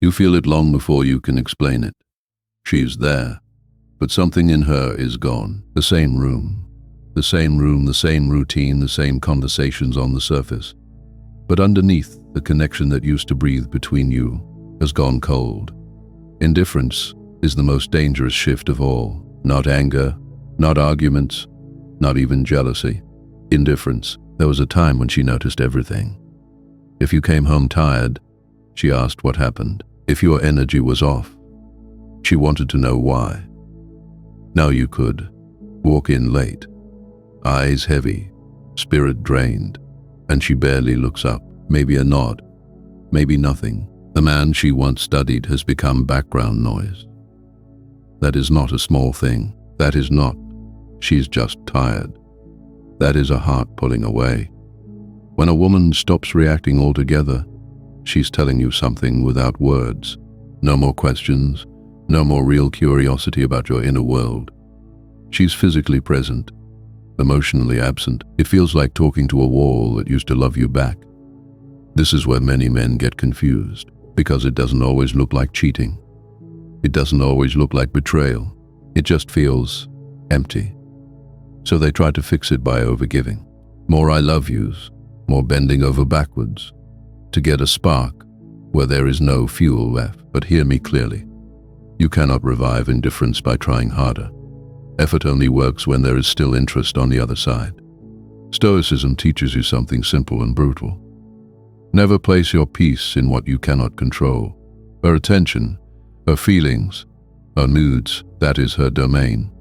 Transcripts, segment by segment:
You feel it long before you can explain it. She's there, but something in her is gone. The same room, the same routine, the same conversations on the surface. But underneath, the connection that used to breathe between you has gone cold. Indifference is the most dangerous shift of all. Not anger, not arguments, not even jealousy. Indifference. There was a time when she noticed everything. If you came home tired, she asked what happened. If your energy was off, she wanted to know why. Now you could walk in late, eyes heavy, spirit drained, and she barely looks up. Maybe a nod, maybe nothing. The man she once studied has become background noise. That is not a small thing. That is not, she's just tired. That is a heart pulling away. When a woman stops reacting altogether, she's telling you something without words. No more questions, no more real curiosity about your inner world. She's physically present, emotionally absent. It feels like talking to a wall that used to love you back. This is where many men get confused, because it doesn't always look like cheating. It doesn't always look like betrayal. It just feels empty. So they try to fix it by overgiving. More I love yous, more bending over backwards, to get a spark where there is no fuel left. But hear me clearly. You cannot revive indifference by trying harder. Effort only works when there is still interest on the other side. Stoicism teaches you something simple and brutal. Never place your peace in what you cannot control. Her attention, her feelings, her moods, that is her domain,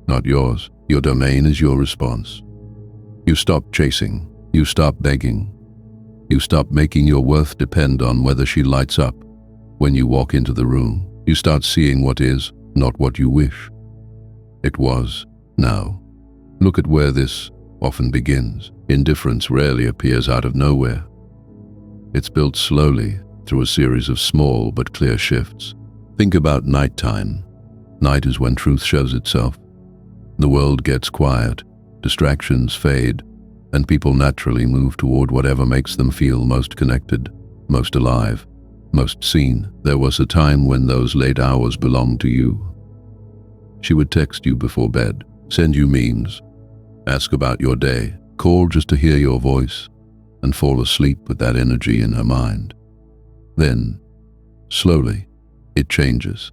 not yours. Your domain is your response. You stop chasing, you stop begging, you stop making your worth depend on whether she lights up. When you walk into the room, you start seeing what is, not what you wish. It was, now. Look at where this often begins. Indifference rarely appears out of nowhere. It's built slowly through a series of small but clear shifts. Think about nighttime. Night is when truth shows itself. The world gets quiet, distractions fade, and people naturally move toward whatever makes them feel most connected, most alive, most seen. There was a time when those late hours belonged to you. She would text you before bed, send you memes, ask about your day, call just to hear your voice, and fall asleep with that energy in her mind. Then, slowly, it changes.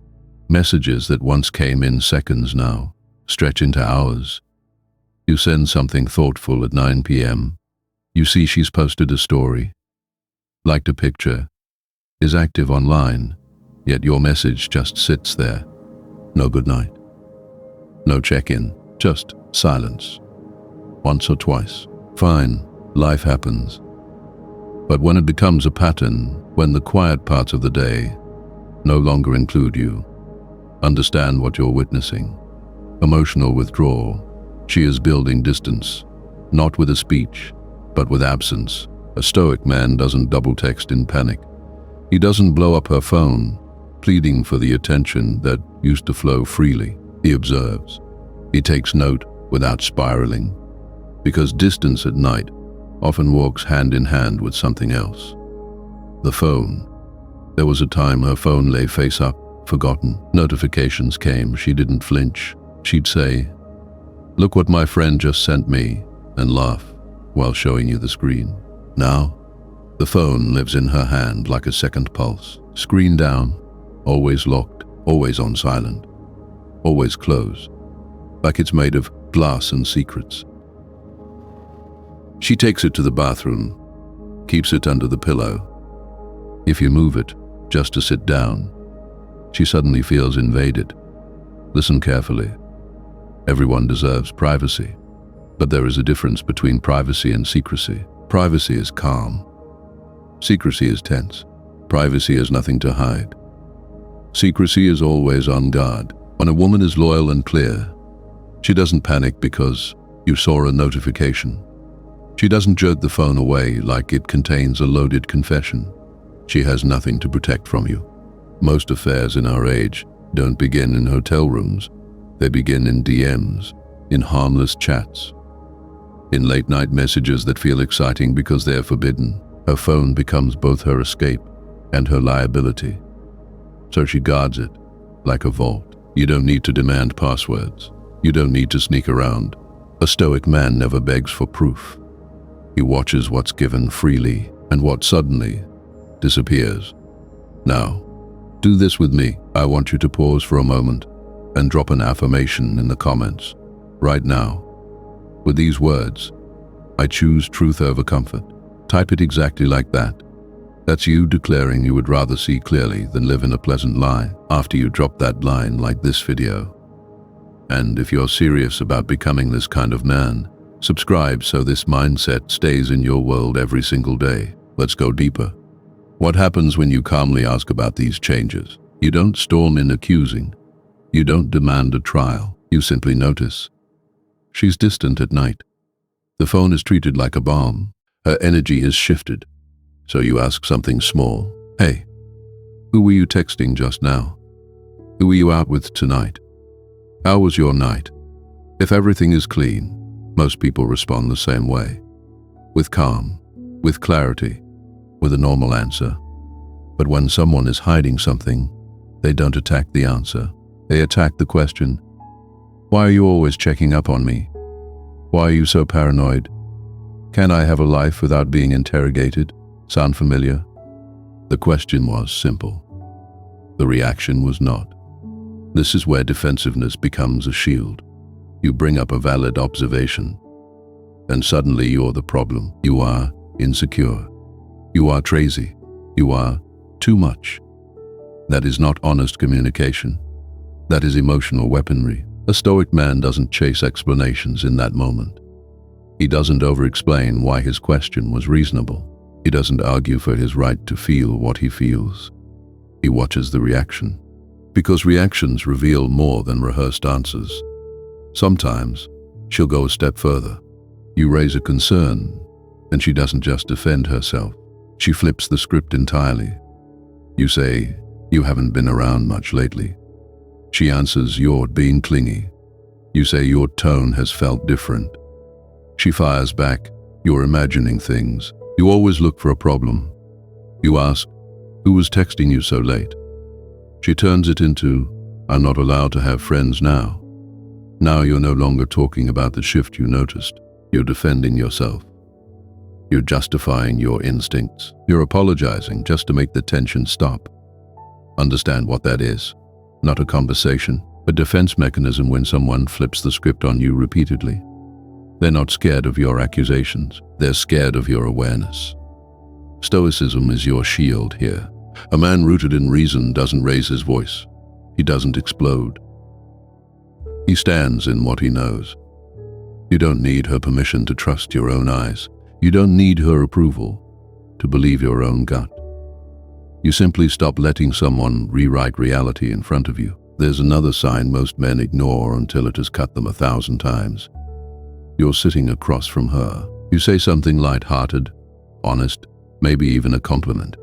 Messages that once came in seconds now stretch into hours. You send something thoughtful at 9 p.m. You see she's posted a story, liked a picture, is active online, yet your message just sits there. No goodnight, no check-in, just silence. Once or twice. Fine, life happens. But when it becomes a pattern, when the quiet parts of the day no longer include you, understand what you're witnessing. Emotional withdrawal. She is building distance, not with a speech, but with absence. A stoic man doesn't double text in panic. He doesn't blow up her phone, pleading for the attention that used to flow freely. He observes. He takes note without spiraling, because distance at night often walks hand in hand with something else. The phone. There was a time her phone lay face up, forgotten. Notifications came, she didn't flinch. She'd say, "Look what my friend just sent me," and laugh while showing you the screen. Now, the phone lives in her hand like a second pulse. Screen down, always locked, always on silent, always closed, like it's made of glass and secrets. She takes it to the bathroom, keeps it under the pillow. If you move it, just to sit down, she suddenly feels invaded. Listen carefully. Everyone deserves privacy, but there is a difference between privacy and secrecy. Privacy is calm. Secrecy is tense. Privacy has nothing to hide. Secrecy is always on guard. When a woman is loyal and clear, she doesn't panic because you saw a notification. She doesn't jerk the phone away like it contains a loaded confession. She has nothing to protect from you. Most affairs in our age don't begin in hotel rooms. They begin in DMs, in harmless chats, in late-night messages that feel exciting because they're forbidden. Her phone becomes both her escape and her liability. so she guards it like a vault. You don't need to demand passwords. You don't need to sneak around. A Stoic man never begs for proof. He watches what's given freely and what suddenly disappears. Now, do this with me. I want you to pause for a moment and drop an affirmation in the comments right now. With these words, I choose truth over comfort. Type it exactly like that. That's you declaring you would rather see clearly than live in a pleasant lie. After you drop that line, like this video. And if you're serious about becoming this kind of man, subscribe so this mindset stays in your world every single day. Let's go deeper. What happens when you calmly ask about these changes? You don't storm in accusing. You don't demand a trial. You simply notice. She's distant at night. The phone is treated like a bomb. Her energy is shifted. So you ask something small. Hey, who were you texting just now? Who were you out with tonight? How was your night? If everything is clean, most people respond the same way. With calm, with clarity, with a normal answer. But when someone is hiding something, they don't attack the answer. They attack the question. Why are you always checking up on me? Why are you so paranoid? Can I have a life without being interrogated? Sound familiar? The question was simple. The reaction was not. This is where defensiveness becomes a shield. You bring up a valid observation, and suddenly you're the problem. You are insecure. You are crazy. You are too much. That is not honest communication. That is emotional weaponry. A Stoic man doesn't chase explanations in that moment. He doesn't over-explain why his question was reasonable. He doesn't argue for his right to feel what he feels. He watches the reaction. Because reactions reveal more than rehearsed answers. Sometimes, she'll go a step further. You raise a concern, and she doesn't just defend herself. She flips the script entirely. You say, you haven't been around much lately. She answers, you're being clingy. You say your tone has felt different. She fires back, you're imagining things. You always look for a problem. You ask, who was texting you so late? She turns it into, I'm not allowed to have friends now. Now you're no longer talking about the shift you noticed. You're defending yourself. You're justifying your instincts. You're apologizing just to make the tension stop. Understand what that is. Not a conversation, a defense mechanism when someone flips the script on you repeatedly. They're not scared of your accusations. They're scared of your awareness. Stoicism is your shield here. A man rooted in reason doesn't raise his voice. He doesn't explode. He stands in what he knows. You don't need her permission to trust your own eyes. You don't need her approval to believe your own gut. You simply stop letting someone rewrite reality in front of you. There's another sign most men ignore until it has cut them 1,000 times. You're sitting across from her. You say something light-hearted, honest, maybe even a compliment,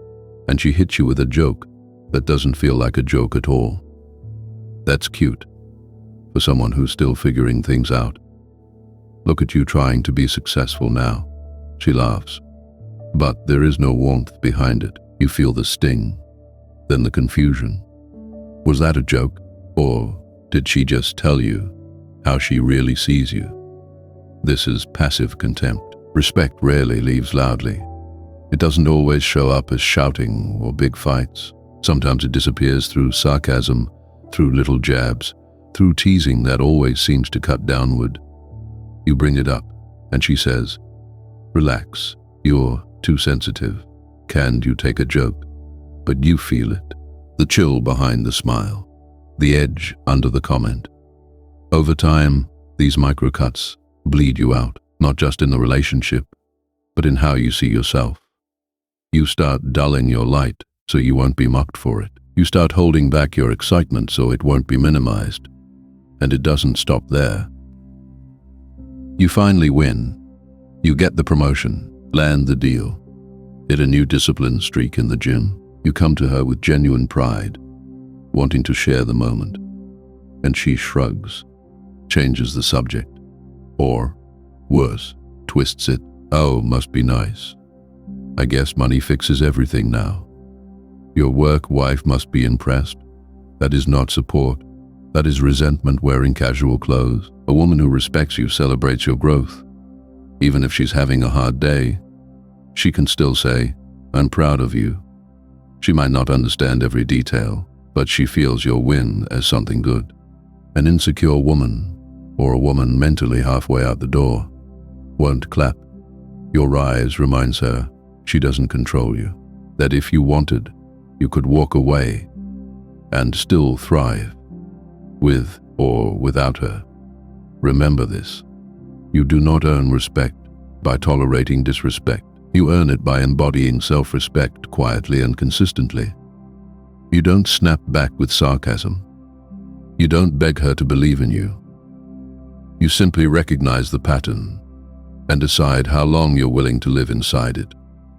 and she hits you with a joke that doesn't feel like a joke at all. That's cute for someone who's still figuring things out. Look at you trying to be successful now. She laughs, but there is no warmth behind it. You feel the sting, then the confusion. Was that a joke, or did she just tell you how she really sees you? This is passive contempt. Respect rarely leaves loudly. It doesn't always show up as shouting or big fights. Sometimes it disappears through sarcasm, through little jabs, through teasing that always seems to cut downward. You bring it up, and she says, relax, you're too sensitive. Can you take a joke? But you feel it. The chill behind the smile. The edge under the comment. Over time, these microcuts bleed you out, not just in the relationship, but in how you see yourself. You start dulling your light so you won't be mocked for it. You start holding back your excitement so it won't be minimized. And it doesn't stop there. You finally win. You get the promotion, land the deal, hit a new discipline streak in the gym. You come to her with genuine pride, wanting to share the moment. And she shrugs, changes the subject, or, worse, twists it. Oh, must be nice. I guess money fixes everything now. Your work wife must be impressed. That is not support. That is resentment wearing casual clothes. A woman who respects you celebrates your growth. Even if she's having a hard day, she can still say, "I'm proud of you." She might not understand every detail, but she feels your win as something good. An insecure woman, or a woman mentally halfway out the door, won't clap. Your rise reminds her she doesn't control you, that if you wanted, you could walk away and still thrive, with or without her. Remember this. You do not earn respect by tolerating disrespect. You earn it by embodying self-respect quietly and consistently. You don't snap back with sarcasm. You don't beg her to believe in you. You simply recognize the pattern and decide how long you're willing to live inside it.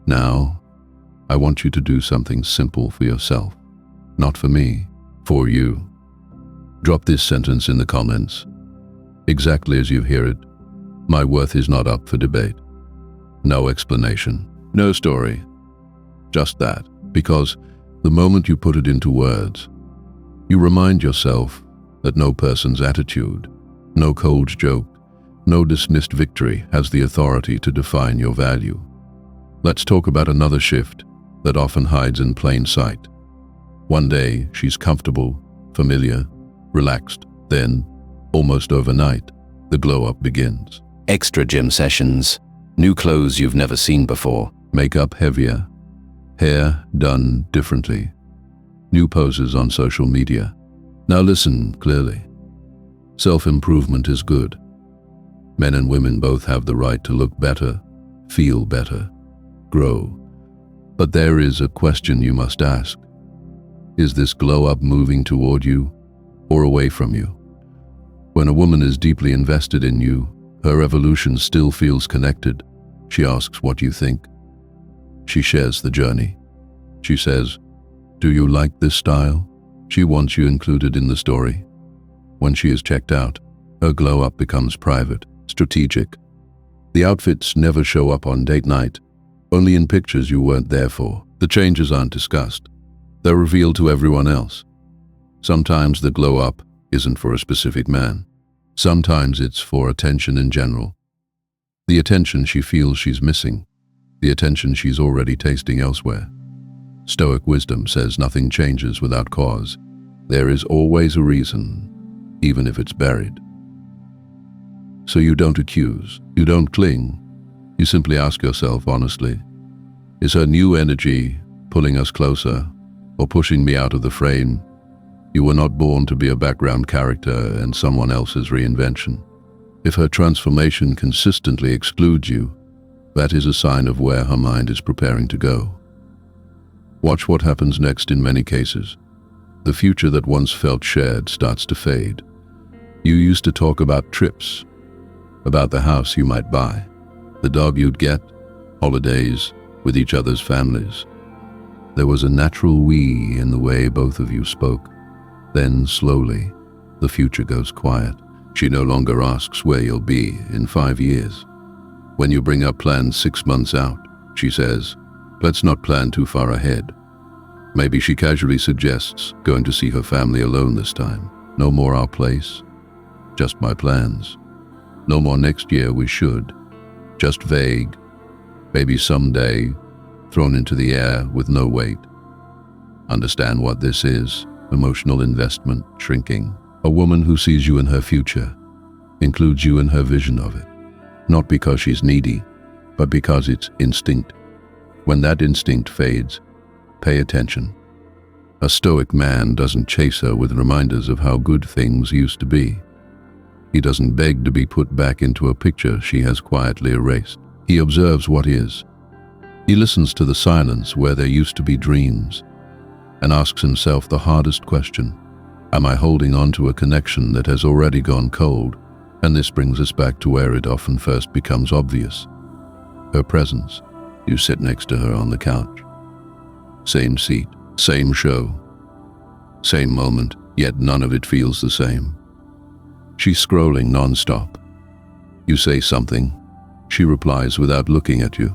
Now, I want you to do something simple for yourself. Not for me, for you. Drop this sentence in the comments, exactly as you hear it. My worth is not up for debate. No explanation, no story. Just that, because the moment you put it into words, you remind yourself that no person's attitude, no cold joke, no dismissed victory has the authority to define your value. Let's talk about another shift that often hides in plain sight. One day, she's comfortable, familiar, relaxed. Then, almost overnight, the glow-up begins. Extra gym sessions, new clothes you've never seen before. Makeup heavier, hair done differently, new poses on social media. Now listen clearly. Self-improvement is good. Men and women both have the right to look better, feel better, grow. But there is a question you must ask. Is this glow-up moving toward you or away from you? When a woman is deeply invested in you, her evolution still feels connected. She asks what you think. She shares the journey. She says, "Do you like this style?" She wants you included in the story. When she is checked out, her glow-up becomes private, strategic. The outfits never show up on date night, only in pictures you weren't there for. The changes aren't discussed. They're revealed to everyone else. Sometimes the glow-up isn't for a specific man. Sometimes it's for attention in general. The attention she feels she's missing. The attention she's already tasting elsewhere. Stoic wisdom says nothing changes without cause. There is always a reason, even if it's buried. So you don't accuse, you don't cling. You simply ask yourself honestly, is her new energy pulling us closer or pushing me out of the frame? You were not born to be a background character in someone else's reinvention. If her transformation consistently excludes you, that is a sign of where her mind is preparing to go. Watch what happens next in many cases. The future that once felt shared starts to fade. You used to talk about trips, about the house you might buy, the dog you'd get, holidays with each other's families. There was a natural we in the way both of you spoke. Then, slowly, the future goes quiet. She no longer asks where you'll be in 5 years. When you bring up plans 6 months out, she says, "Let's not plan too far ahead." Maybe she casually suggests going to see her family alone this time. No more our place, just my plans. No more next year we should, just vague, maybe someday, thrown into the air with no weight. Understand what this is? Emotional investment shrinking. A woman who sees you in her future, includes you in her vision of it. Not because she's needy, but because it's instinct. When that instinct fades, pay attention. A stoic man doesn't chase her with reminders of how good things used to be. He doesn't beg to be put back into a picture she has quietly erased. He observes what is. He listens to the silence where there used to be dreams, and asks himself the hardest question: am I holding on to a connection that has already gone cold? And this brings us back to where it often first becomes obvious. Her presence. You sit next to her on the couch. Same seat, same show, same moment, yet none of it feels the same. She's scrolling non-stop. You say something. She replies without looking at you.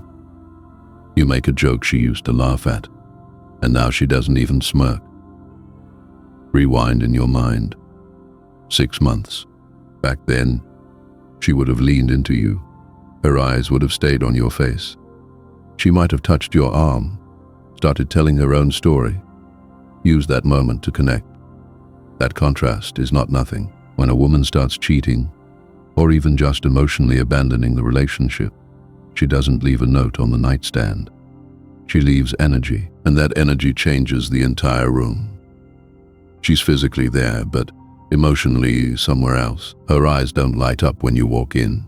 You make a joke she used to laugh at. and now she doesn't even smirk. Rewind in your mind. 6 months. Back then, she would have leaned into you. Her eyes would have stayed on your face. She might have touched your arm, started telling her own story. Use that moment to connect. That contrast is not nothing. When a woman starts cheating, or even just emotionally abandoning the relationship, she doesn't leave a note on the nightstand. She leaves energy, and that energy changes the entire room. She's physically there, but emotionally somewhere else. Her eyes don't light up when you walk in.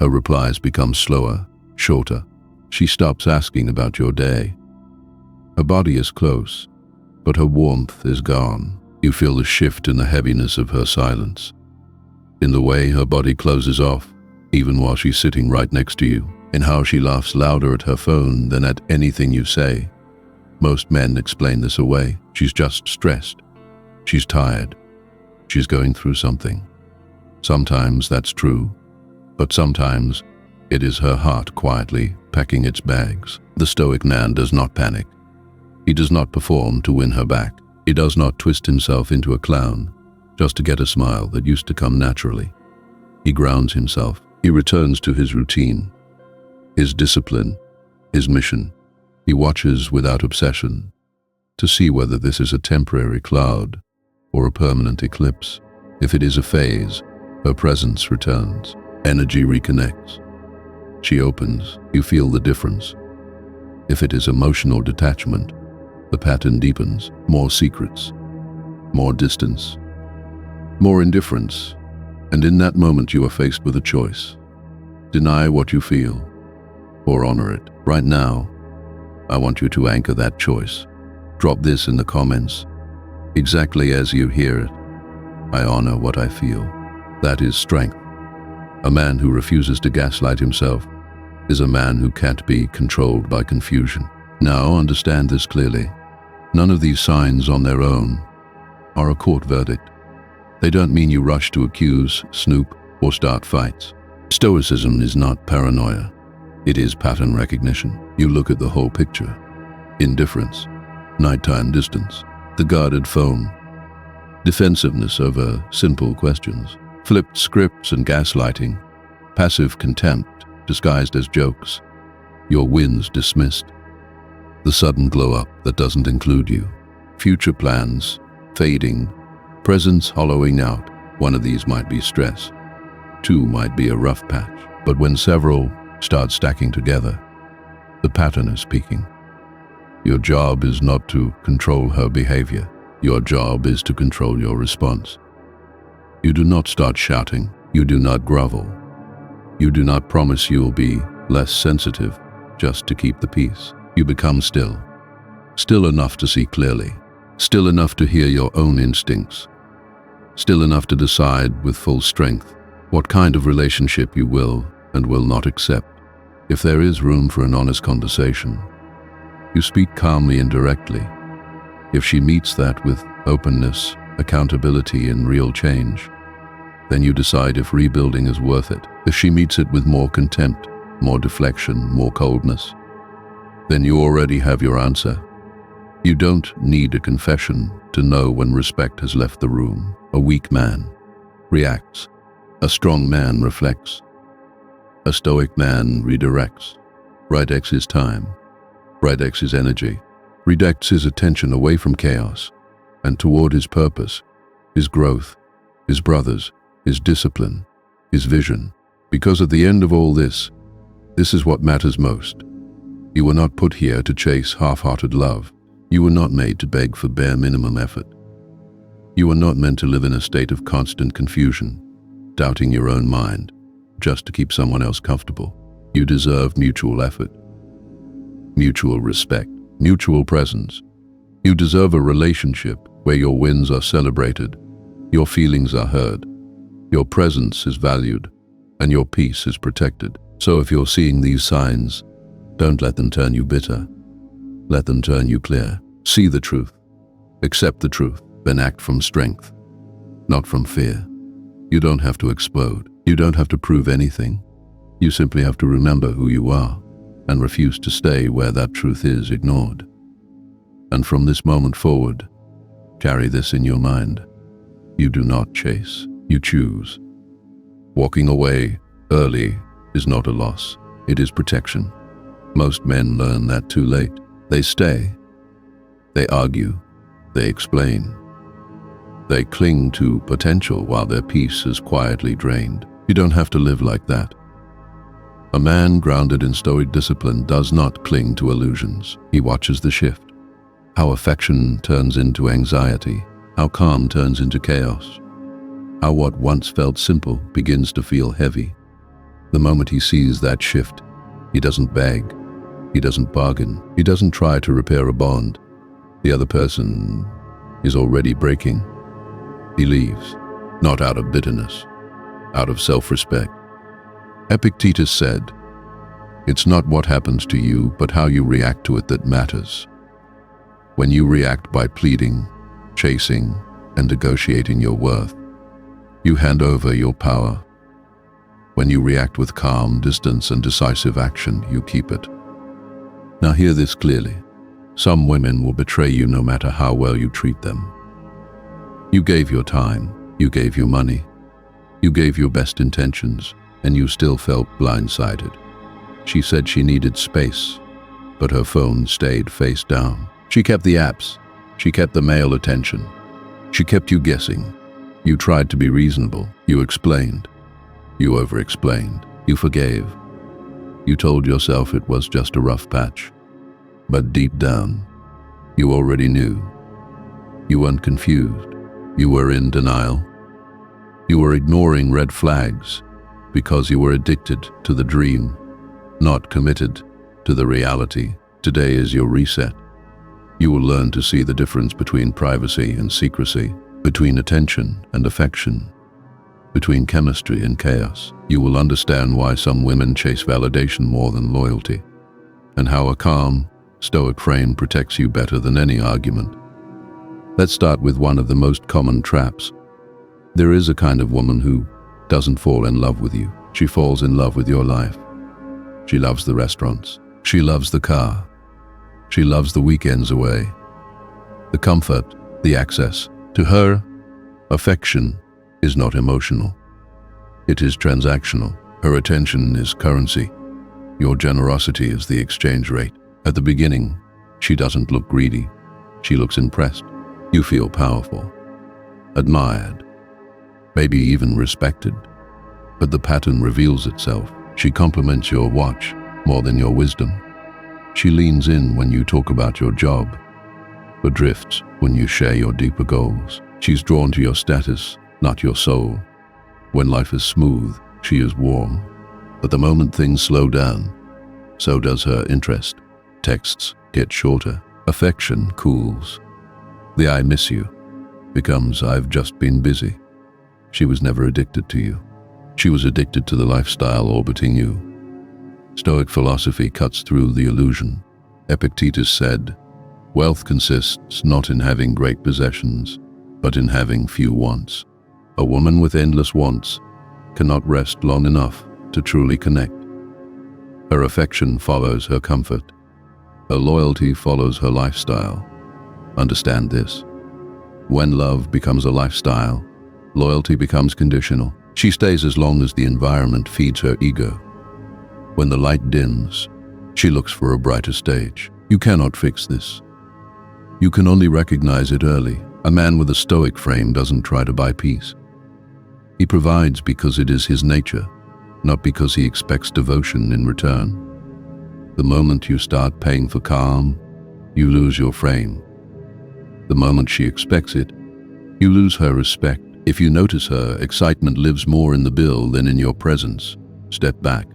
Her replies become slower, shorter. She stops asking about your day. Her body is close, but her warmth is gone. You feel the shift in the heaviness of her silence, in the way her body closes off, even while she's sitting right next to you, in how she laughs louder at her phone than at anything you say. Most men explain this away. She's just stressed. She's tired. She's going through something. Sometimes that's true, but sometimes it is her heart quietly packing its bags. The Stoic man does not panic. He does not perform to win her back. He does not twist himself into a clown just to get a smile that used to come naturally. He grounds himself. He returns to his routine, his discipline, his mission. He watches without obsession to see whether this is a temporary cloud or a permanent eclipse. If it is a phase, her presence returns. Energy reconnects. She opens. You feel the difference. If it is emotional detachment, the pattern deepens. More secrets, more distance, more indifference. And in that moment you are faced with a choice. Deny what you feel or honor it. Right now, I want you to anchor that choice. Drop this in the comments, exactly as you hear it. I honor what I feel. That is strength. A man who refuses to gaslight himself is a man who can't be controlled by confusion. Now understand this clearly. None of these signs on their own are a court verdict. They don't mean you rush to accuse, snoop, or start fights. Stoicism is not paranoia. It is pattern recognition. You look at the whole picture. Indifference, nighttime distance, the guarded phone, defensiveness over simple questions, flipped scripts and gaslighting, passive contempt disguised as jokes, your wins dismissed, the sudden glow-up that doesn't include you, future plans fading, presence hollowing out. One of these might be stress. 2 might be a rough patch. But when several start stacking together, the pattern is peaking. Your job is not to control her behavior. Your job is to control your response. You do not start shouting. You do not grovel. You do not promise you'll be less sensitive just to keep the peace. You become still. Still enough to see clearly. Still enough to hear your own instincts. Still enough to decide with full strength what kind of relationship you will and will not accept. If there is room for an honest conversation, you speak calmly and directly. If she meets that with openness, accountability, and real change, then you decide if rebuilding is worth it. If she meets it with more contempt, more deflection, more coldness, then you already have your answer. You don't need a confession to know when respect has left the room. A weak man reacts. A strong man reflects. A stoic man redirects. Redirects his time. Redirects his energy. Redirects his attention away from chaos and toward his purpose, his growth, his brothers, his discipline, his vision. Because at the end of all this is what matters most. You were not put here to chase half-hearted love. You were not made to beg for bare minimum effort. You were not meant to live in a state of constant confusion, doubting your own mind, just to keep someone else comfortable. You deserve mutual effort, mutual respect, mutual presence. You deserve a relationship where your wins are celebrated, your feelings are heard, your presence is valued, and your peace is protected. So if you're seeing these signs, don't let them turn you bitter. Let them turn you clear. See the truth. Accept the truth. Then act from strength, not from fear. You don't have to explode. You don't have to prove anything. You simply have to remember who you are and refuse to stay where that truth is ignored. And from this moment forward, carry this in your mind. You do not chase, you choose. Walking away early is not a loss, it is protection. Most men learn that too late. They stay, they argue, they explain. They cling to potential while their peace is quietly drained. You don't have to live like that. A man grounded in Stoic discipline does not cling to illusions. He watches the shift. How affection turns into anxiety, how calm turns into chaos, how what once felt simple begins to feel heavy. The moment he sees that shift, he doesn't beg, he doesn't bargain, he doesn't try to repair a bond. The other person is already breaking. He leaves, not out of bitterness, out of self-respect. Epictetus said, "It's not what happens to you, but how you react to it that matters." When you react by pleading, chasing, and negotiating your worth, you hand over your power. When you react with calm, distance, and decisive action, you keep it. Now hear this clearly. Some women will betray you no matter how well you treat them. You gave your time, you gave your money, you gave your best intentions, and you still felt blindsided. She said she needed space, but her phone stayed face down. She kept the apps, she kept the male attention. She kept you guessing. You tried to be reasonable, you explained. You over-explained, you forgave. You told yourself it was just a rough patch. But deep down, you already knew. You weren't confused, you were in denial. You were ignoring red flags because you were addicted to the dream, not committed to the reality. Today is your reset. You will learn to see the difference between privacy and secrecy, between attention and affection, between chemistry and chaos. You will understand why some women chase validation more than loyalty, and how a calm, stoic frame protects you better than any argument. Let's start with one of the most common traps. There is a kind of woman who doesn't fall in love with you. She falls in love with your life. She loves the restaurants. She loves the car. She loves the weekends away, the comfort, the access. To her, affection is not emotional. It is transactional. Her attention is currency. Your generosity is the exchange rate. At the beginning, she doesn't look greedy. She looks impressed. You feel powerful, admired, maybe even respected. But the pattern reveals itself. She compliments your watch more than your wisdom. She leans in when you talk about your job, but drifts when you share your deeper goals. She's drawn to your status, not your soul. When life is smooth, she is warm. But the moment things slow down, so does her interest. Texts get shorter. Affection cools. The "I miss you" becomes "I've just been busy." She was never addicted to you. She was addicted to the lifestyle orbiting you. Stoic philosophy cuts through the illusion. Epictetus said, "Wealth consists not in having great possessions, but in having few wants." A woman with endless wants cannot rest long enough to truly connect. Her affection follows her comfort. Her loyalty follows her lifestyle. Understand this. When love becomes a lifestyle, loyalty becomes conditional. She stays as long as the environment feeds her ego. When the light dims, she looks for a brighter stage. You cannot fix this. You can only recognize it early. A man with a stoic frame doesn't try to buy peace. He provides because it is his nature, not because he expects devotion in return. The moment you start paying for calm, you lose your frame. The moment she expects it, you lose her respect. If you notice her excitement lives more in the bill than in your presence, step back.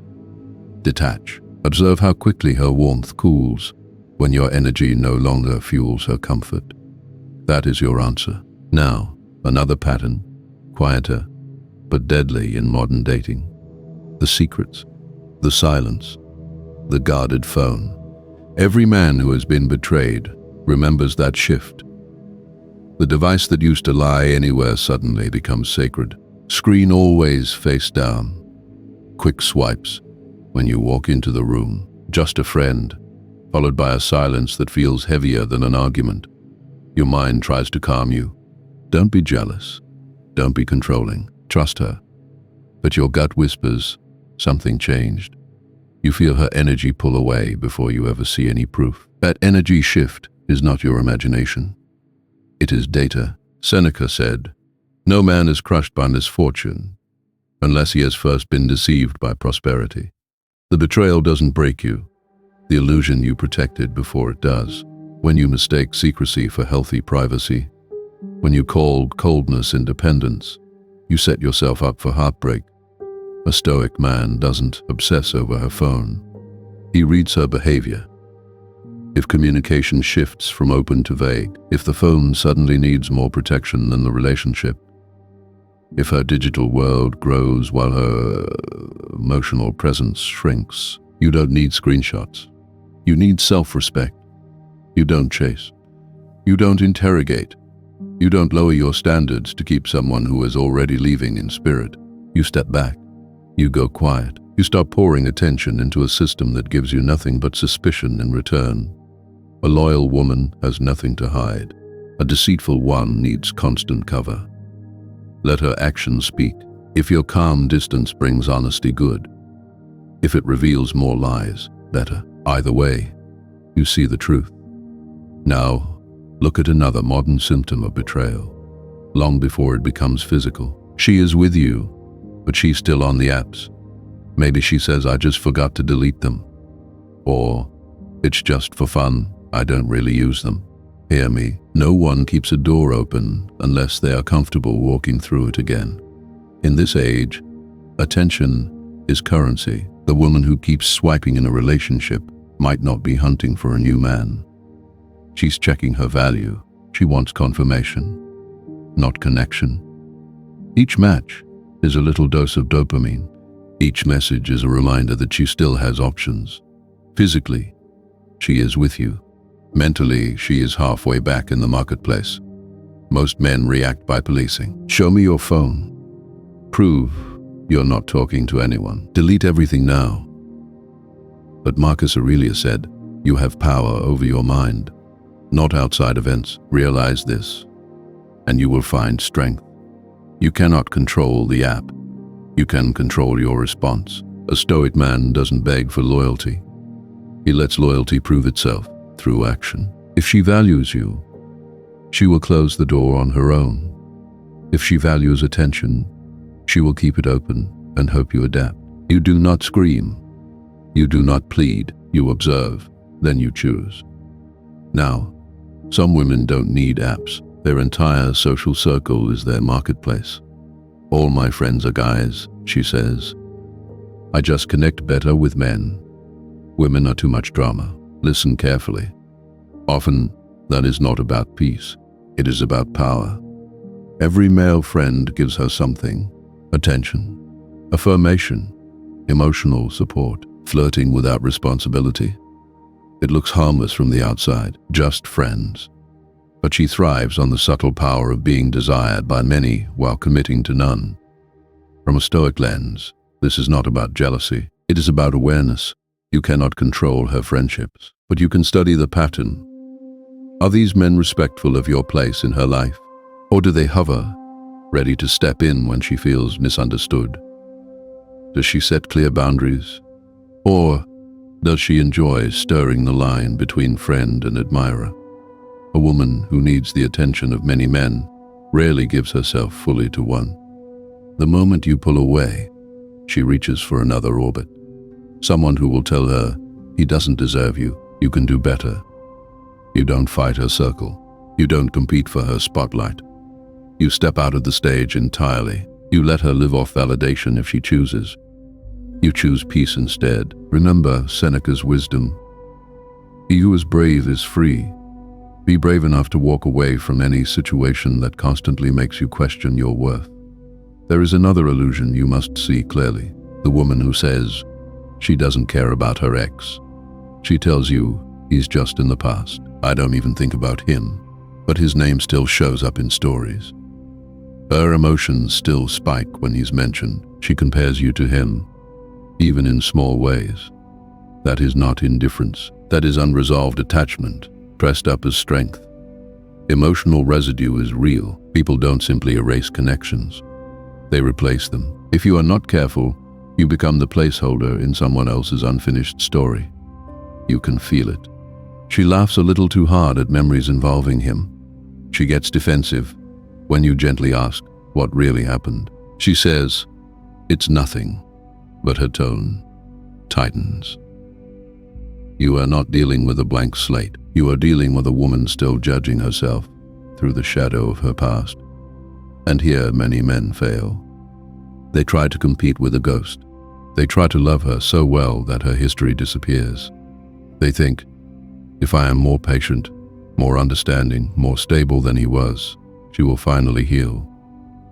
Detach. Observe how quickly her warmth cools when your energy no longer fuels her comfort. That is your answer. Now, another pattern, quieter but deadly in modern dating. The secrets, the silence, the guarded phone. Every man who has been betrayed remembers that shift. The device that used to lie anywhere suddenly becomes sacred. Screen always face down. Quick swipes when you walk into the room. Just a friend, followed by a silence that feels heavier than an argument. Your mind tries to calm you. Don't be jealous. Don't be controlling. Trust her. But your gut whispers, something changed. You feel her energy pull away before you ever see any proof. That energy shift is not your imagination. It is data. Seneca said, "No man is crushed by misfortune unless he has first been deceived by prosperity." The betrayal doesn't break you. The illusion you protected before it does. When you mistake secrecy for healthy privacy, when you call coldness independence, you set yourself up for heartbreak. A stoic man doesn't obsess over her phone. He reads her behavior. If communication shifts from open to vague, if the phone suddenly needs more protection than the relationship, if her digital world grows while her emotional presence shrinks, you don't need screenshots. You need self-respect. You don't chase. You don't interrogate. You don't lower your standards to keep someone who is already leaving in spirit. You step back. You go quiet. You stop pouring attention into a system that gives you nothing but suspicion in return. A loyal woman has nothing to hide. A deceitful one needs constant cover. Let her actions speak. If your calm distance brings honesty, good. If it reveals more lies, better. Either way, you see the truth. Now, look at another modern symptom of betrayal. Long before it becomes physical. She is with you, but she's still on the apps. Maybe she says, "I just forgot to delete them." Or, "It's just for fun, I don't really use them." Hear me, no one keeps a door open unless they are comfortable walking through it again. In this age, attention is currency. The woman who keeps swiping in a relationship might not be hunting for a new man. She's checking her value. She wants confirmation, not connection. Each match is a little dose of dopamine. Each message is a reminder that she still has options. Physically, she is with you. Mentally, she is halfway back in the marketplace. Most men react by policing. Show me your phone. Prove you're not talking to anyone. Delete everything now. But Marcus Aurelius said, "You have power over your mind, not outside events. Realize this, and you will find strength. You cannot control the app. You can control your response." A stoic man doesn't beg for loyalty. He lets loyalty prove itself through action. If she values you, she will close the door on her own. If she values attention, she will keep it open and hope you adapt. You do not scream. You do not plead. You observe, then you choose. Now, some women don't need apps. Their entire social circle is their marketplace. "All my friends are guys," she says. "I just connect better with men. Women are too much drama." Listen carefully. Often, that is not about peace. It is about power. Every male friend gives her something: attention, affirmation, emotional support, flirting without responsibility. It looks harmless from the outside, just friends. But she thrives on the subtle power of being desired by many while committing to none. From a Stoic lens, this is not about jealousy. It is about awareness. You cannot control her friendships, but you can study the pattern. Are these men respectful of your place in her life? Or do they hover, ready to step in when she feels misunderstood? Does she set clear boundaries? Or does she enjoy stirring the line between friend and admirer? A woman who needs the attention of many men rarely gives herself fully to one. The moment you pull away, she reaches for another orbit. Someone who will tell her, "He doesn't deserve you, you can do better." You don't fight her circle. You don't compete for her spotlight. You step out of the stage entirely. You let her live off validation if she chooses. You choose peace instead. Remember Seneca's wisdom. He who is brave is free. Be brave enough to walk away from any situation that constantly makes you question your worth. There is another illusion you must see clearly. The woman who says she doesn't care about her ex. She tells you he's just in the past. I don't even think about him, but his name still shows up in stories. Her emotions still spike when he's mentioned. She compares you to him, even in small ways. That is not indifference. That is unresolved attachment, dressed up as strength. Emotional residue is real. People don't simply erase connections. They replace them. If you are not careful, you become the placeholder in someone else's unfinished story. You can feel it. She laughs a little too hard at memories involving him. She gets defensive when you gently ask what really happened. She says, "It's nothing," but her tone tightens. You are not dealing with a blank slate. You are dealing with a woman still judging herself through the shadow of her past. And here many men fail. They try to compete with a ghost. They try to love her so well that her history disappears. They think, if I am more patient, more understanding, more stable than he was, she will finally heal.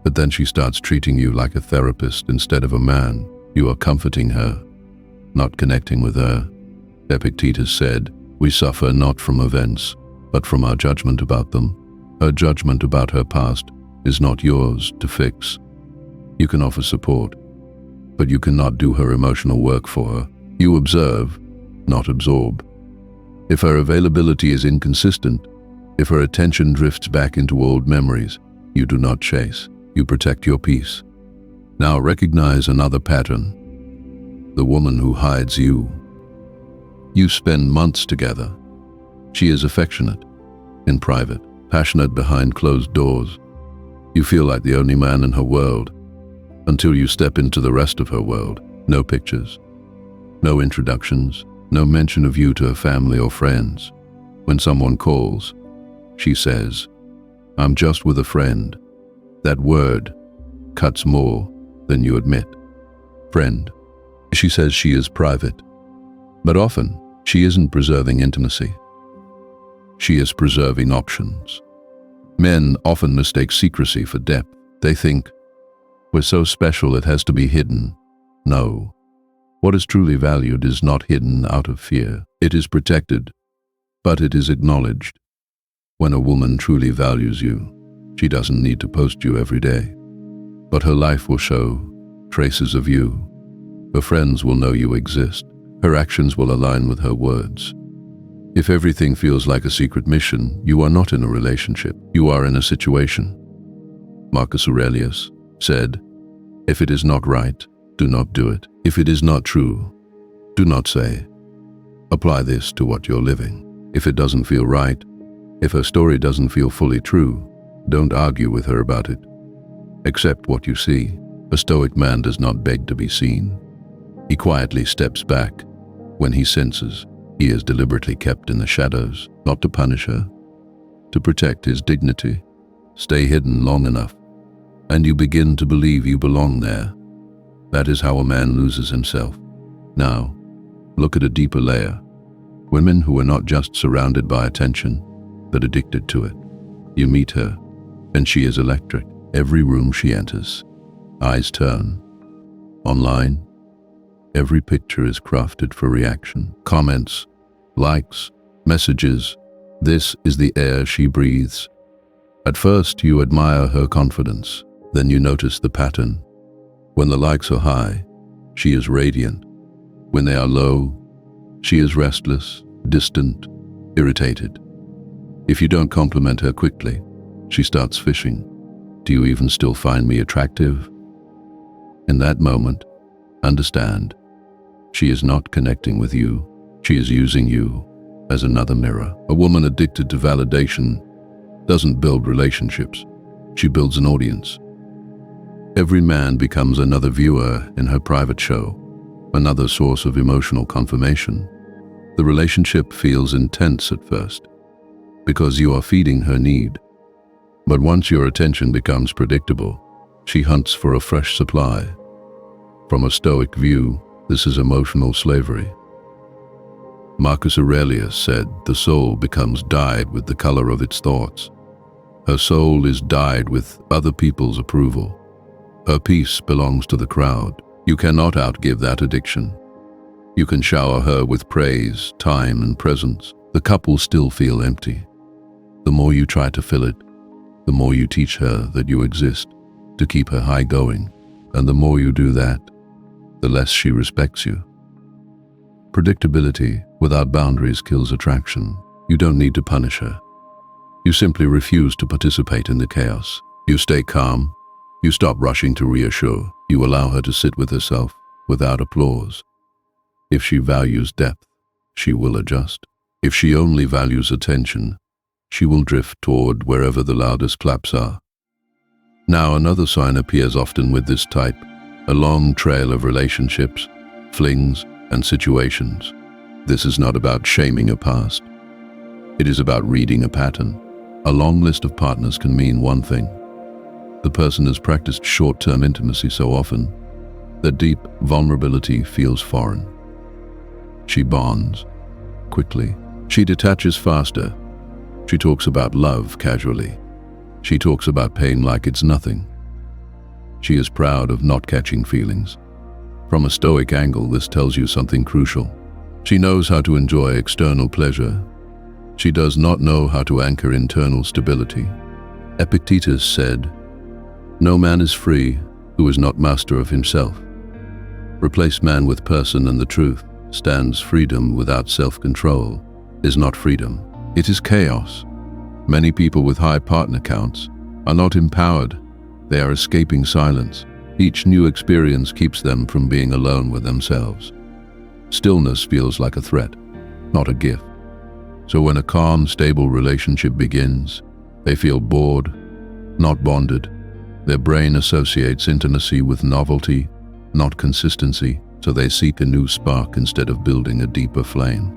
But then she starts treating you like a therapist instead of a man. You are comforting her, not connecting with her. Epictetus said, "We suffer not from events, but from our judgment about them." Her judgment about her past is not yours to fix. You can offer support, but you cannot do her emotional work for her. You observe, not absorb. If her availability is inconsistent, if her attention drifts back into old memories, you do not chase. You protect your peace. Now recognize another pattern. The woman who hides you. You spend months together. She is affectionate, in private, passionate behind closed doors. You feel like the only man in her world, until you step into the rest of her world. No pictures, no introductions, no mention of you to her family or friends. When someone calls, she says, "I'm just with a friend." That word cuts more than you admit. Friend. She says she is private, but often she isn't preserving intimacy. She is preserving options. Men often mistake secrecy for depth. They think, we're so special it has to be hidden. No. What is truly valued is not hidden out of fear. It is protected, but it is acknowledged. When a woman truly values you, she doesn't need to post you every day, but her life will show traces of you. Her friends will know you exist. Her actions will align with her words. If everything feels like a secret mission, you are not in a relationship. You are in a situation. Marcus Aurelius said, "If it is not right, do not do it. If it is not true, do not say." Apply this to what you're living. If it doesn't feel right, if her story doesn't feel fully true, don't argue with her about it. Accept what you see. A stoic man does not beg to be seen. He quietly steps back when he senses he is deliberately kept in the shadows, not to punish her, to protect his dignity. Stay hidden long enough, and you begin to believe you belong there. That is how a man loses himself. Now, look at a deeper layer. Women who are not just surrounded by attention, but addicted to it. You meet her, and she is electric. Every room she enters, eyes turn. Online, every picture is crafted for reaction. Comments, likes, messages. This is the air she breathes. At first, you admire her confidence. Then you notice the pattern. When the likes are high, she is radiant. When they are low, she is restless, distant, irritated. If you don't compliment her quickly, she starts fishing. Do you even still find me attractive? In that moment, understand, she is not connecting with you. She is using you as another mirror. A woman addicted to validation doesn't build relationships. She builds an audience. Every man becomes another viewer in her private show, another source of emotional confirmation. The relationship feels intense at first, because you are feeding her need. But once your attention becomes predictable, she hunts for a fresh supply. From a Stoic view, this is emotional slavery. Marcus Aurelius said, "The soul becomes dyed with the color of its thoughts." Her soul is dyed with other people's approval. Her peace belongs to the crowd. You cannot outgive that addiction. You can shower her with praise, time, and presence. The cup will still feel empty. The more you try to fill it, the more you teach her that you exist, to keep her high going. And the more you do that, the less she respects you. Predictability without boundaries kills attraction. You don't need to punish her. You simply refuse to participate in the chaos. You stay calm. You stop rushing to reassure. You allow her to sit with herself without applause. If she values depth, she will adjust. If she only values attention, she will drift toward wherever the loudest claps are. Now another sign appears often with this type, a long trail of relationships, flings, and situations. This is not about shaming a past. It is about reading a pattern. A long list of partners can mean one thing. The person has practiced short-term intimacy so often that deep vulnerability feels foreign. She bonds quickly. She detaches faster. She talks about love casually. She talks about pain like it's nothing. She is proud of not catching feelings. From a Stoic angle, this tells you something crucial. She knows how to enjoy external pleasure. She does not know how to anchor internal stability. Epictetus said, "No man is free who is not master of himself." Replace man with person and the truth stands. Freedom without self-control is not freedom. It is chaos. Many people with high partner counts are not empowered. They are escaping silence. Each new experience keeps them from being alone with themselves. Stillness feels like a threat, not a gift. So when a calm, stable relationship begins, they feel bored, not bonded. Their brain associates intimacy with novelty, not consistency, so they seek a new spark instead of building a deeper flame.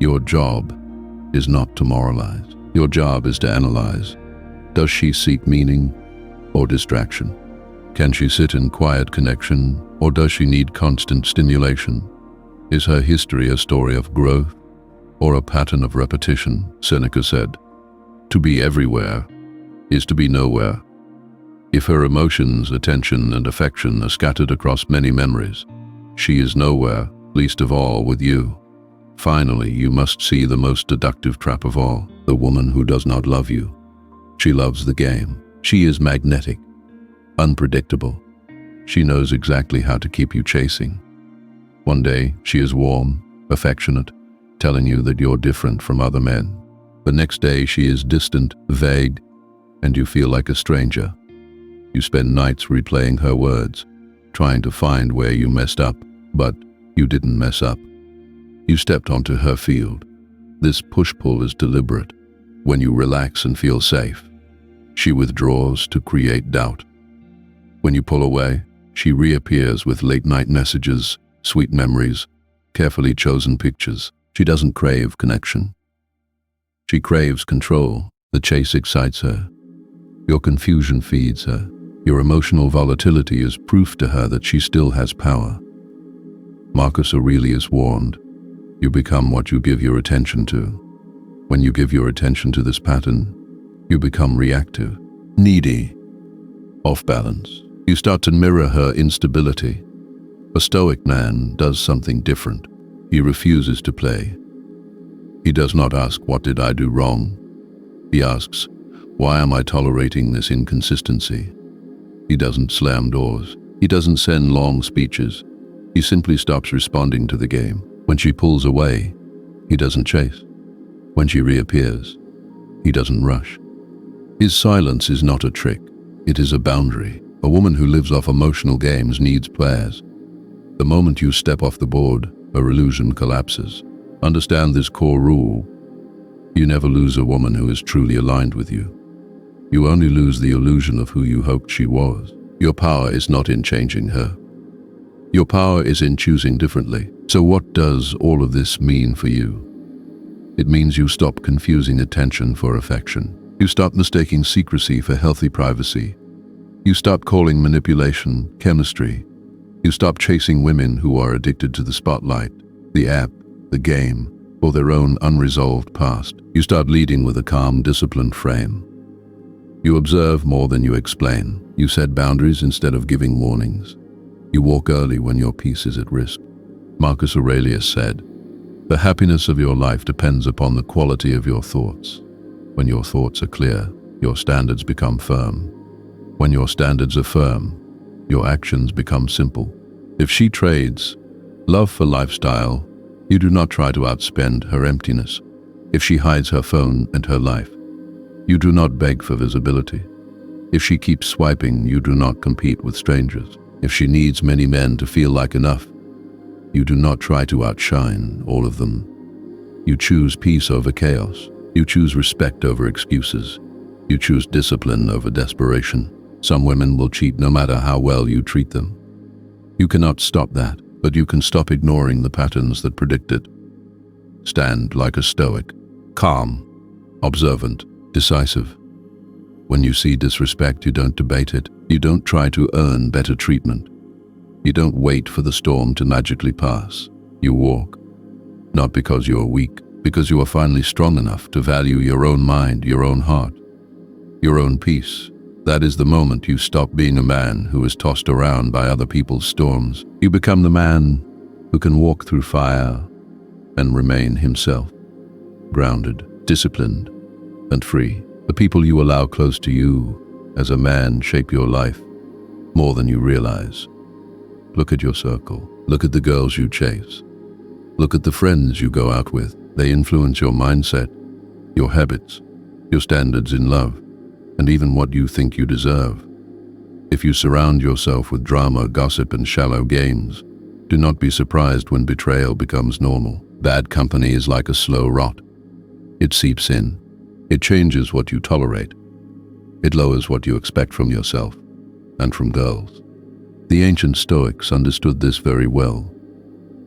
Your job is not to moralize. Your job is to analyze. Does she seek meaning or distraction? Can she sit in quiet connection, or does she need constant stimulation? Is her history a story of growth or a pattern of repetition? Seneca said, "To be everywhere is to be nowhere." If her emotions, attention, and affection are scattered across many memories, she is nowhere, least of all with you. Finally, you must see the most seductive trap of all, the woman who does not love you. She loves the game. She is magnetic, unpredictable. She knows exactly how to keep you chasing. One day, she is warm, affectionate, telling you that you're different from other men. The next day, she is distant, vague, and you feel like a stranger. You spend nights replaying her words, trying to find where you messed up, but you didn't mess up. You stepped onto her field. This push-pull is deliberate. When you relax and feel safe, she withdraws to create doubt. When you pull away, she reappears with late-night messages, sweet memories, carefully chosen pictures. She doesn't crave connection. She craves control. The chase excites her. Your confusion feeds her. Your emotional volatility is proof to her that she still has power. Marcus Aurelius warned, "You become what you give your attention to." When you give your attention to this pattern, you become reactive, needy, off balance. You start to mirror her instability. A Stoic man does something different. He refuses to play. He does not ask, "What did I do wrong?" He asks, "Why am I tolerating this inconsistency?" He doesn't slam doors. He doesn't send long speeches. He simply stops responding to the game. When she pulls away, he doesn't chase. When she reappears, he doesn't rush. His silence is not a trick. It is a boundary. A woman who lives off emotional games needs players. The moment you step off the board, her illusion collapses. Understand this core rule. You never lose a woman who is truly aligned with you. You only lose the illusion of who you hoped she was. Your power is not in changing her. Your power is in choosing differently. So what does all of this mean for you? It means you stop confusing attention for affection. You stop mistaking secrecy for healthy privacy. You stop calling manipulation chemistry. You stop chasing women who are addicted to the spotlight, the app, the game, or their own unresolved past. You start leading with a calm, disciplined frame. You observe more than you explain. You set boundaries instead of giving warnings. You walk early when your peace is at risk. Marcus Aurelius said, "The happiness of your life depends upon the quality of your thoughts. When your thoughts are clear, your standards become firm. When your standards are firm, your actions become simple." If she trades love for lifestyle, You do not try to outspend her emptiness. If she hides her phone and her life, you do not beg for visibility. If she keeps swiping, you do not compete with strangers. If she needs many men to feel like enough, you do not try to outshine all of them. You choose peace over chaos. You choose respect over excuses. You choose discipline over desperation. Some women will cheat no matter how well you treat them. You cannot stop that, but you can stop ignoring the patterns that predict it. Stand like a stoic, calm, observant, decisive. When you see disrespect, you don't debate it. You don't try to earn better treatment. You don't wait for the storm to magically pass. You walk, not because you are weak, because you are finally strong enough to value your own mind, your own heart, your own peace. That is the moment you stop being a man who is tossed around by other people's storms. You become the man who can walk through fire and remain himself, grounded, disciplined, and free. The people you allow close to you as a man shape your life more than you realize. Look at your circle. Look at the girls you chase. Look at the friends you go out with. They influence your mindset, your habits, your standards in love, and even what you think you deserve. If you surround yourself with drama, gossip, and shallow games, do not be surprised when betrayal becomes normal. Bad company is like a slow rot. It seeps in. It changes what you tolerate. It lowers what you expect from yourself and from girls. The ancient Stoics understood this very well.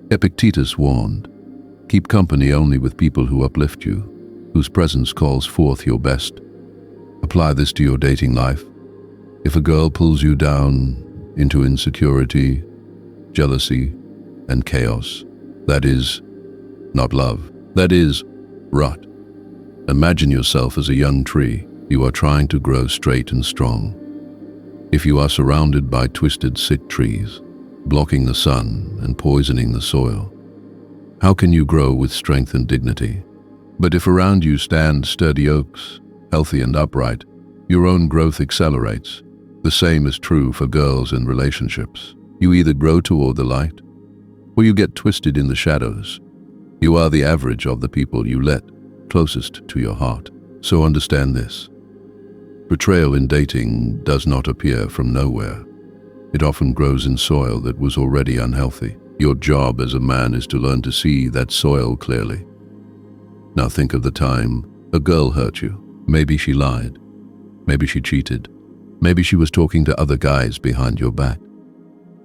Epictetus warned, "Keep company only with people who uplift you, whose presence calls forth your best." Apply this to your dating life. If a girl pulls you down into insecurity, jealousy, and chaos, that is not love. That is rot. Imagine yourself as a young tree. You are trying to grow straight and strong. If you are surrounded by twisted, sick trees, blocking the sun and poisoning the soil, how can you grow with strength and dignity? But if around you stand sturdy oaks, healthy and upright, your own growth accelerates. The same is true for girls in relationships. You either grow toward the light, or you get twisted in the shadows. You are the average of the people you let closest to your heart. So understand this. Betrayal in dating does not appear from nowhere. It often grows in soil that was already unhealthy. Your job as a man is to learn to see that soil clearly. Now think of the time a girl hurt you. Maybe she lied. Maybe she cheated. Maybe she was talking to other guys behind your back.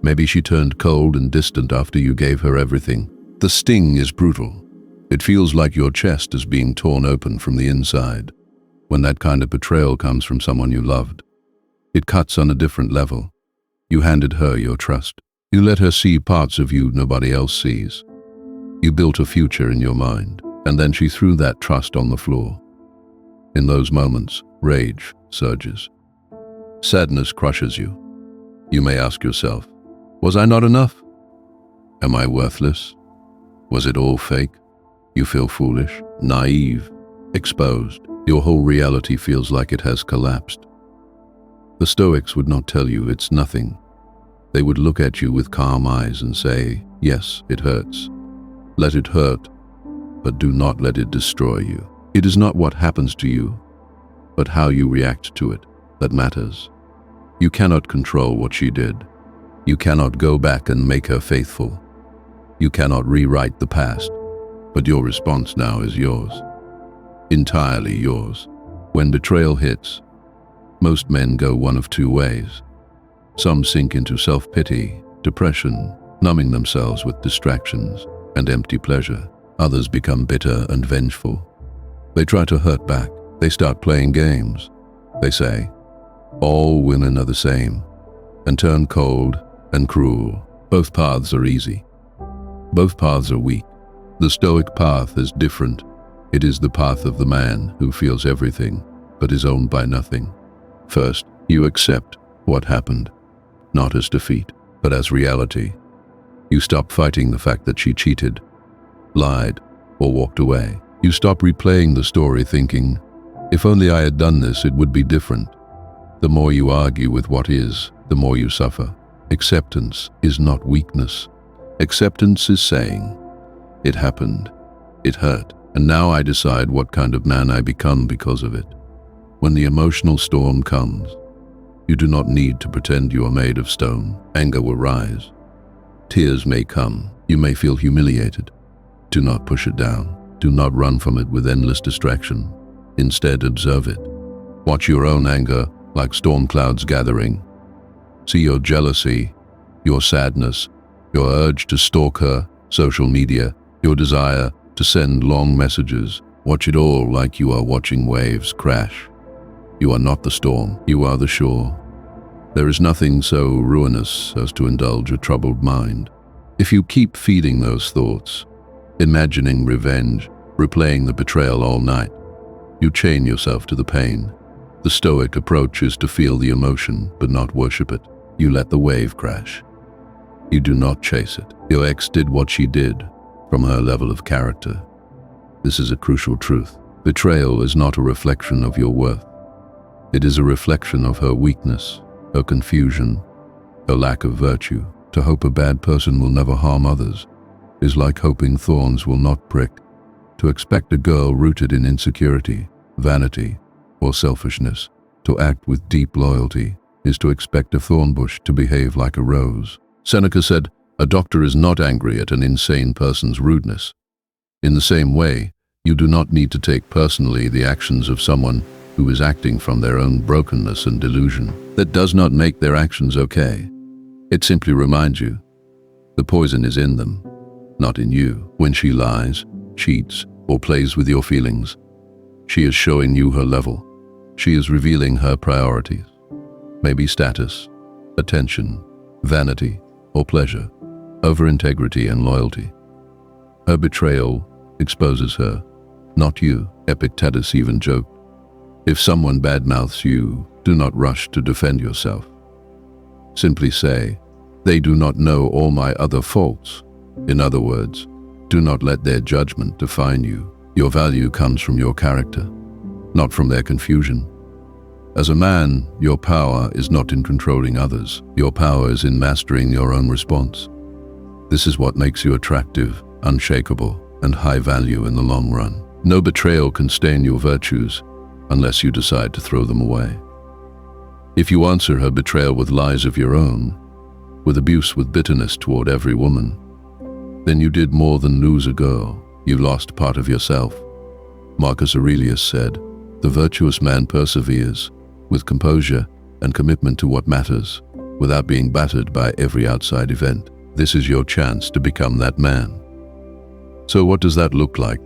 Maybe she turned cold and distant after you gave her everything. The sting is brutal. It feels like your chest is being torn open from the inside. When that kind of betrayal comes from someone you loved, it cuts on a different level. You handed her your trust. You let her see parts of you nobody else sees. You built a future in your mind, and then she threw that trust on the floor. In those moments, rage surges. Sadness crushes you. You may ask yourself, was I not enough? Am I worthless? Was it all fake? You feel foolish, naive, exposed. Your whole reality feels like it has collapsed. The Stoics would not tell you it's nothing. They would look at you with calm eyes and say, yes, it hurts. Let it hurt, but do not let it destroy you. It is not what happens to you, but how you react to it that matters. You cannot control what she did. You cannot go back and make her faithful. You cannot rewrite the past, but your response now is yours. Entirely yours. When betrayal hits, most men go one of two ways. Some sink into self-pity, depression, numbing themselves with distractions and empty pleasure. Others become bitter and vengeful. They try to hurt back. They start playing games. They say, all women are the same, and turn cold and cruel. Both paths are easy. Both paths are weak. The Stoic path is different. It is the path of the man who feels everything, but is owned by nothing. First, you accept what happened, not as defeat, but as reality. You stop fighting the fact that she cheated, lied, or walked away. You stop replaying the story thinking, if only I had done this, it would be different. The more you argue with what is, the more you suffer. Acceptance is not weakness. Acceptance is saying, It happened. It hurt. And now I decide what kind of man I become because of it. When the emotional storm comes, you do not need to pretend you are made of stone. Anger will rise. Tears may come. You may feel humiliated. Do not push it down. Do not run from it with endless distraction. Instead, observe it. Watch your own anger like storm clouds gathering. See your jealousy, your sadness, your urge to stalk her, social media, your desire to send long messages. Watch it all like you are watching waves crash. You are not the storm, you are the shore. There is nothing so ruinous as to indulge a troubled mind. If you keep feeding those thoughts, imagining revenge, replaying the betrayal all night, you chain yourself to the pain. The Stoic approach is to feel the emotion, but not worship it. You let the wave crash. You do not chase it. Your ex did what she did from her level of character. This is a crucial truth. Betrayal is not a reflection of your worth. It is a reflection of her weakness, her confusion, her lack of virtue. To hope a bad person will never harm others is like hoping thorns will not prick. To expect a girl rooted in insecurity, vanity, or selfishness to act with deep loyalty is to expect a thorn bush to behave like a rose. Seneca said, "A doctor is not angry at an insane person's rudeness." In the same way, you do not need to take personally the actions of someone who is acting from their own brokenness and delusion. That does not make their actions okay. It simply reminds you, the poison is in them, not in you. When she lies, cheats, or plays with your feelings, she is showing you her level. She is revealing her priorities. Maybe status, attention, vanity, or pleasure, over integrity and loyalty. Her betrayal exposes her, not you. Epictetus even joked, "If someone badmouths you, do not rush to defend yourself. Simply say, 'They do not know all my other faults.' In other words, do not let their judgment define you. Your value comes from your character, not from their confusion. As a man, your power is not in controlling others. Your power is in mastering your own response. This is what makes you attractive, unshakable, and high value in the long run. No betrayal can stain your virtues unless you decide to throw them away. If you answer her betrayal with lies of your own, with abuse, with bitterness toward every woman, then you did more than lose a girl. You lost part of yourself. Marcus Aurelius said, "The virtuous man perseveres with composure and commitment to what matters, without being battered by every outside event." This is your chance to become that man. So what does that look like,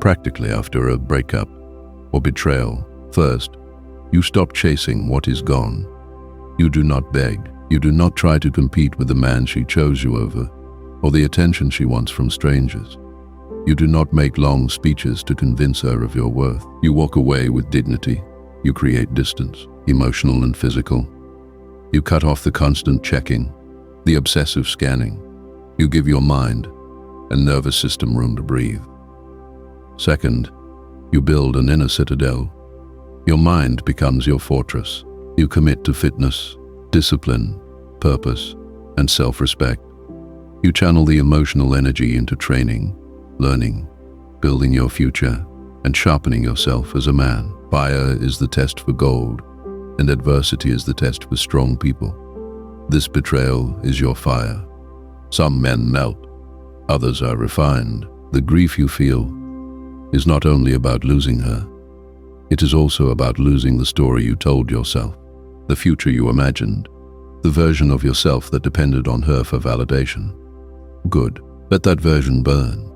practically, after a breakup or betrayal? First, you stop chasing what is gone. You do not beg. You do not try to compete with the man she chose you over, or the attention she wants from strangers. You do not make long speeches to convince her of your worth. You walk away with dignity. You create distance, emotional and physical. You cut off the constant checking, the obsessive scanning. You give your mind and nervous system room to breathe. Second, you build an inner citadel. Your mind becomes your fortress. You commit to fitness, discipline, purpose, and self-respect. You channel the emotional energy into training, learning, building your future, and sharpening yourself as a man. Fire is the test for gold, and adversity is the test for strong people. This betrayal is your fire. Some men melt, others are refined. The grief you feel is not only about losing her, it is also about losing the story you told yourself, the future you imagined, the version of yourself that depended on her for validation. Good. Let that version burn.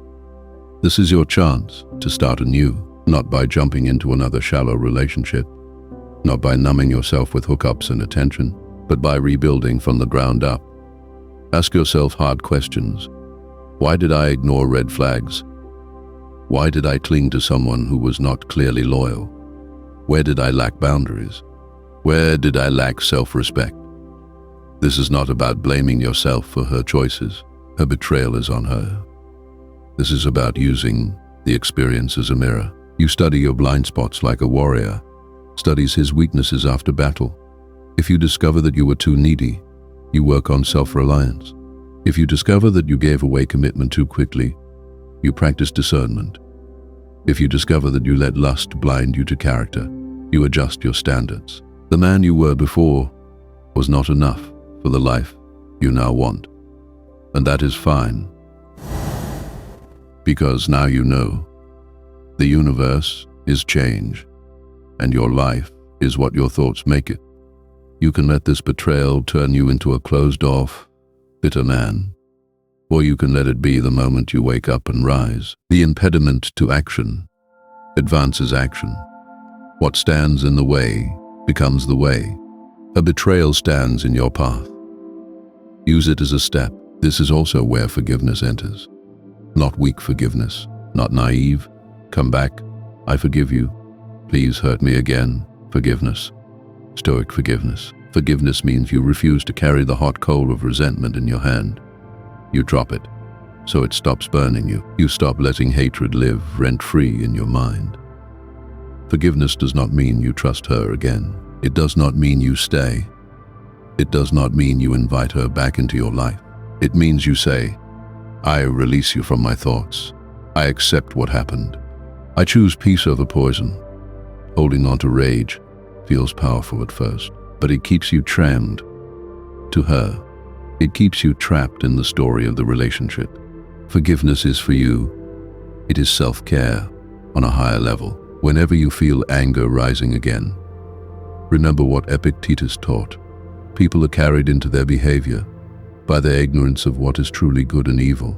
This is your chance to start anew, not by jumping into another shallow relationship, not by numbing yourself with hookups and attention, but by rebuilding from the ground up. Ask yourself hard questions. Why did I ignore red flags? Why did I cling to someone who was not clearly loyal? Where did I lack boundaries? Where did I lack self-respect? This is not about blaming yourself for her choices. Her betrayal is on her. This is about using the experience as a mirror. You study your blind spots like a warrior studies his weaknesses after battle. If you discover that you were too needy, you work on self-reliance. If you discover that you gave away commitment too quickly, You practice discernment. If you discover that you let lust blind you to character, you adjust your standards. The man you were before was not enough for the life you now want. And that is fine. Because now you know the universe is change, and your life is what your thoughts make it. You can let this betrayal turn you into a closed-off, bitter man, or you can let it be the moment you wake up and rise. The impediment to action advances action. What stands in the way becomes the way. A betrayal stands in your path. Use it as a step. This is also where forgiveness enters. Not weak forgiveness, not naive. Come back, I forgive you. Please hurt me again. Forgiveness. Stoic forgiveness. Forgiveness means you refuse to carry the hot coal of resentment in your hand. You drop it, so it stops burning you. You stop letting hatred live rent-free in your mind. Forgiveness does not mean you trust her again. It does not mean you stay. It does not mean you invite her back into your life. It means you say, I release you from my thoughts. I accept what happened. I choose peace over poison. Holding on to rage feels powerful at first, but it keeps you trammed to her. It keeps you trapped in the story of the relationship. Forgiveness is for you. It is self-care on a higher level. Whenever you feel anger rising again, remember what Epictetus taught. People are carried into their behavior by their ignorance of what is truly good and evil.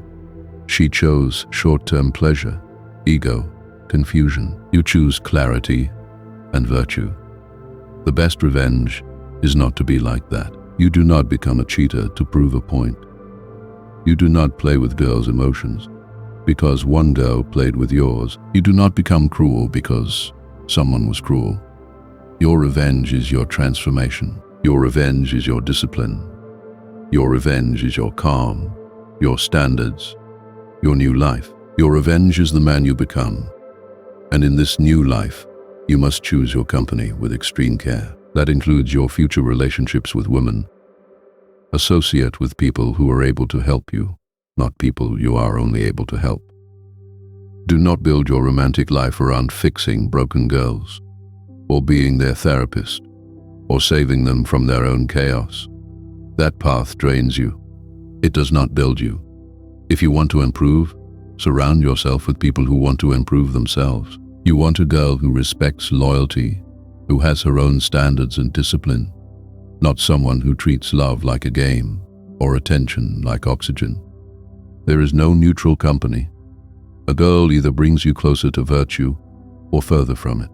She chose short-term pleasure, ego, confusion. You choose clarity and virtue. The best revenge is not to be like that. You do not become a cheater to prove a point. You do not play with girls' emotions because one girl played with yours. You do not become cruel because someone was cruel. Your revenge is your transformation. Your revenge is your discipline. Your revenge is your calm, your standards, your new life. Your revenge is the man you become. And in this new life, you must choose your company with extreme care. That includes your future relationships with women. Associate with people who are able to help you, not people you are only able to help. Do not build your romantic life around fixing broken girls, or being their therapist, or saving them from their own chaos. That path drains you. It does not build you. If you want to improve, surround yourself with people who want to improve themselves. You want a girl who respects loyalty, who has her own standards and discipline, not someone who treats love like a game or attention like oxygen. There is no neutral company. A girl either brings you closer to virtue or further from it.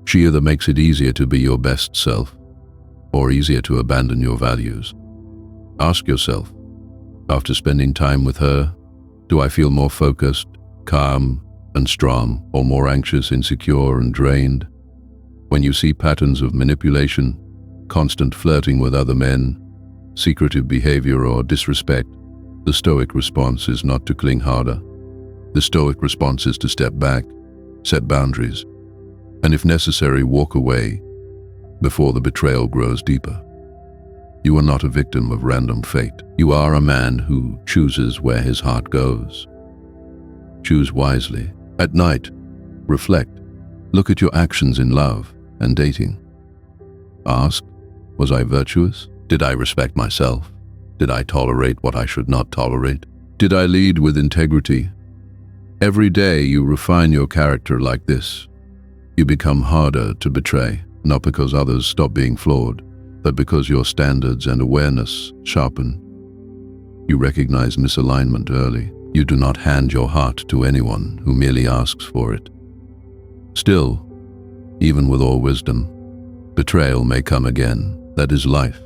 She either makes it easier to be your best self or easier to abandon your values. Ask yourself, after spending time with her, do I feel more focused, calm, and strong, or more anxious, insecure, and drained? When you see patterns of manipulation, constant flirting with other men, secretive behavior, or disrespect, the Stoic response is not to cling harder. The Stoic response is to step back, set boundaries, and if necessary, walk away before the betrayal grows deeper. You are not a victim of random fate. You are a man who chooses where his heart goes. Choose wisely. At night, reflect. Look at your actions in love and dating. Ask, was I virtuous? Did I respect myself? Did I tolerate what I should not tolerate? Did I lead with integrity? Every day you refine your character like this. You become harder to betray, not because others stop being flawed, but because your standards and awareness sharpen. You recognize misalignment early. You do not hand your heart to anyone who merely asks for it. Still, even with all wisdom, betrayal may come again. That is life.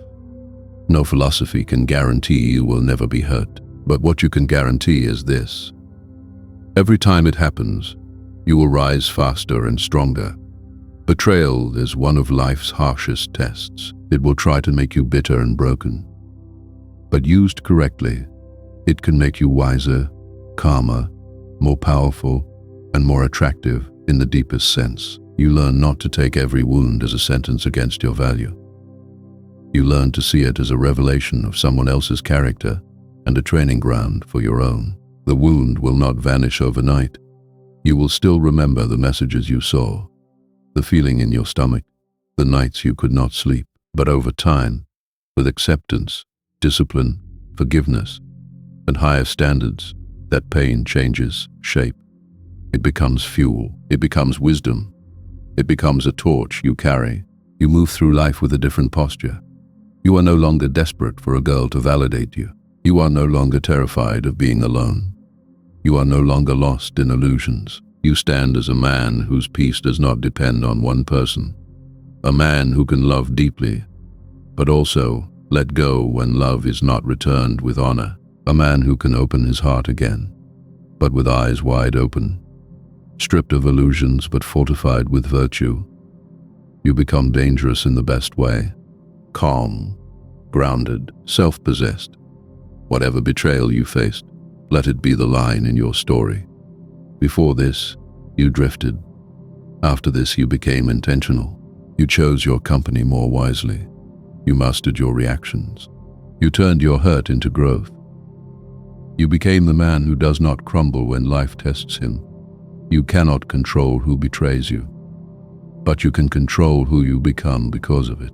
No philosophy can guarantee you will never be hurt, but what you can guarantee is this. Every time it happens, you will rise faster and stronger. Betrayal is one of life's harshest tests. It will try to make you bitter and broken. But used correctly, it can make you wiser, calmer, more powerful, and more attractive in the deepest sense. You learn not to take every wound as a sentence against your value. You learn to see it as a revelation of someone else's character and a training ground for your own. The wound will not vanish overnight. You will still remember the messages you saw, the feeling in your stomach, the nights you could not sleep. But over time, with acceptance, discipline, forgiveness, and higher standards, that pain changes shape. It becomes fuel. It becomes wisdom. It becomes a torch you carry. You move through life with a different posture. You are no longer desperate for a girl to validate you. You are no longer terrified of being alone. You are no longer lost in illusions. You stand as a man whose peace does not depend on one person. A man who can love deeply, but also let go when love is not returned with honor. A man who can open his heart again, but with eyes wide open. Stripped of illusions but fortified with virtue. You become dangerous in the best way. Calm, grounded, self-possessed. Whatever betrayal you faced, let it be the line in your story. Before this, you drifted. After this, you became intentional. You chose your company more wisely. You mastered your reactions. You turned your hurt into growth. You became the man who does not crumble when life tests him. You cannot control who betrays you, but you can control who you become because of it.